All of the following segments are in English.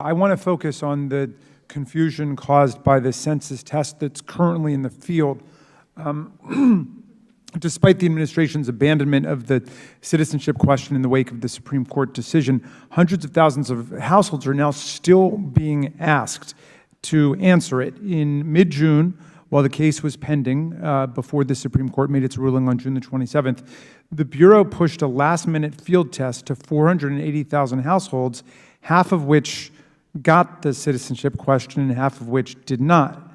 I want to focus on the confusion caused by the census test that's currently in the field. Despite the administration's abandonment of the citizenship question in the wake of the Supreme Court decision, hundreds of thousands of households are now still being asked to answer it. In mid-June, while the case was pending before the Supreme Court made its ruling on June the 27th, the Bureau pushed a last-minute field test to 480,000 households, half of which got the citizenship question and half of which did not.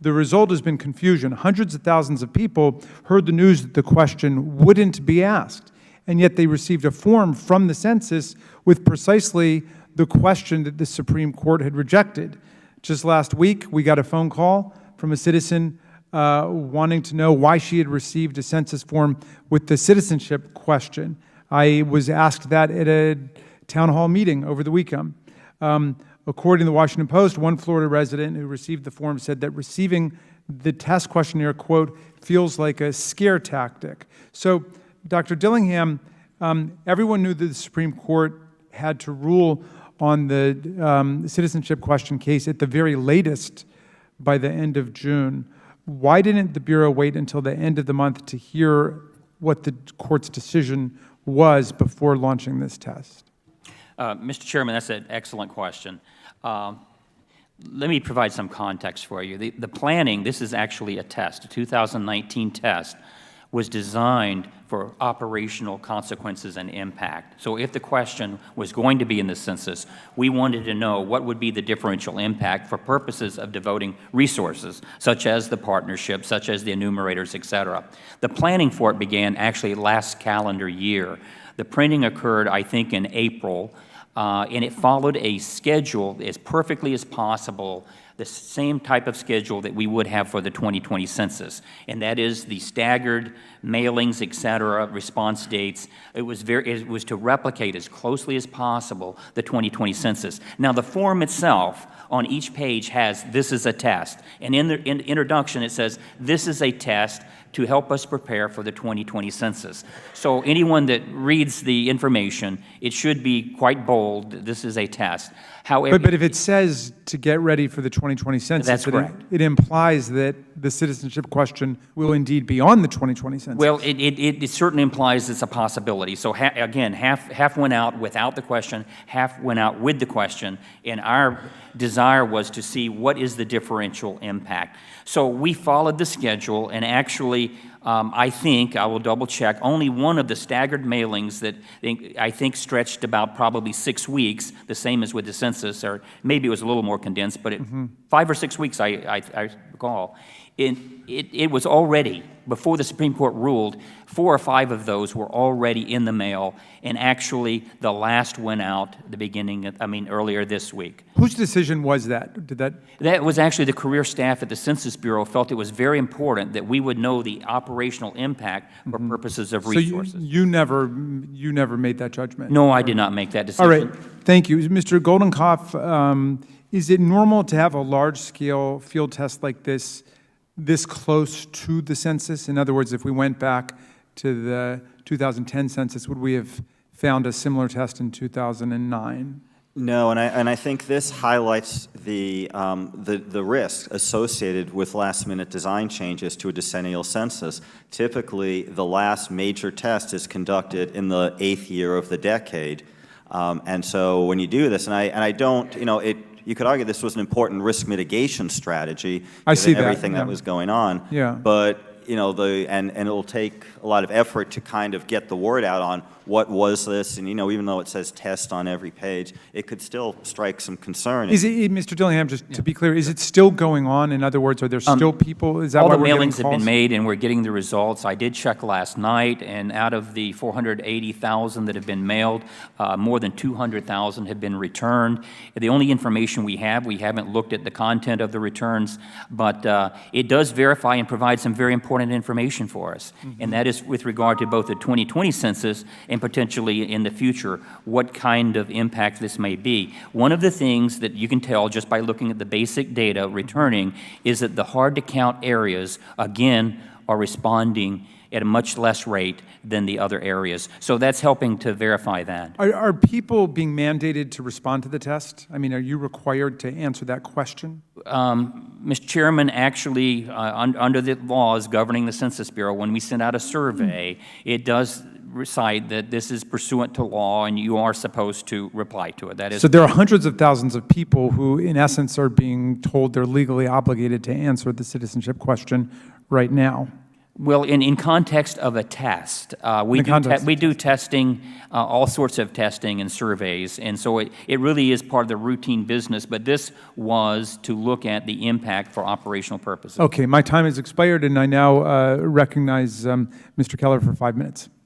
The result has been confusion. Hundreds of thousands of people heard the news that the question wouldn't be asked, and yet they received a form from the census with precisely the question that the Supreme Court had rejected. Just last week, we got a phone call from a citizen wanting to know why she had received a census form with the citizenship question. I was asked that at a town hall meeting over the weekend. According to the Washington Post, one Florida resident who received the form said that receiving the test questionnaire, quote, feels like a scare tactic. So, Dr. Dillingham, everyone knew that the Supreme Court had to rule on the citizenship question case at the very latest by the end of June. Why didn't the Bureau wait until the end of the month to hear what the court's decision was before launching this test? Mr. Chairman, that's an excellent question. Let me provide some context for you. The planning, this is actually a test. A 2019 test was designed for operational consequences and impact. So if the question was going to be in the census, we wanted to know what would be the differential impact for purposes of devoting resources, such as the partnership, such as the enumerators, et cetera. The planning for it began actually last calendar year. The printing occurred, I think, in April, and it followed a schedule as perfectly as possible, the same type of schedule that we would have for the 2020 census, and that is the staggered mailings, et cetera, response dates. It was to replicate as closely as possible the 2020 census. Now, the form itself on each page has, this is a test, and in the introduction it says, this is a test to help us prepare for the 2020 census. So anyone that reads the information, it should be quite bold, this is a test. However, but if it says to get ready for the 2020 census, that's correct. It implies that the citizenship question will indeed be on the 2020 census. Well, it certainly implies it's a possibility. So again, half went out without the question, half went out with the question, and our desire was to see what is the differential impact. So we followed the schedule, and actually, I think, I will double check, only one of the staggered mailings that I think stretched about probably 6 weeks, the same as with the census, or maybe it was a little more condensed, but 5 or 6 weeks I recall. It was already, before the Supreme Court ruled, 4 or 5 of those were already in the mail, and actually the last went out earlier this week. Whose decision was that? That was actually the career staff at the Census Bureau felt it was very important that we would know the operational impact for purposes of resources. So you never made that judgment? No, I did not make that decision. All right, thank you. Mr. Goldenkopf, is it normal to have a large-scale field test like this close to the census? In other words, if we went back to the 2010 census, would we have found a similar test in 2009? No, and I think this highlights the risk associated with last-minute design changes to a decennial census. Typically, the last major test is conducted in the 8th year of the decade, and so when you do this, and I don't, you could argue this was an important risk mitigation strategy, given everything that was going on. Yeah. But and it'll take a lot of effort to kind of get the word out on what was this, and even though it says test on every page, it could still strike some concern. Is it, Mr. Dillingham, just to be clear, is it still going on? In other words, are there still people? Is that all why the we're getting mailings have been made, and we're getting the results. I did check last night, and out of the 480,000 that have been mailed, more than 200,000 have been returned. The only information we haven't looked at the content of the returns, but it does verify and provide some very important information for us, and that is with regard to both the 2020 census and potentially in the future what kind of impact this may be. One of the things that you can tell just by looking at the basic data returning is that the hard-to-count areas, again, are responding at a much less rate than the other areas. So that's helping to verify that. Are people being mandated to respond to the test? I mean, are you required to answer that question? Mr. Chairman, actually, under the laws governing the Census Bureau, when we send out a survey, it does recite that this is pursuant to law and you are supposed to reply to it. That is. So there are hundreds of thousands of people who, in essence, are being told they're legally obligated to answer the citizenship question right now. Well, in context of a test, we do testing, all sorts of testing and surveys, and so it really is part of the routine business, but this was to look at the impact for operational purposes. Okay, my time has expired, and I now recognize Mr. Keller for 5 minutes.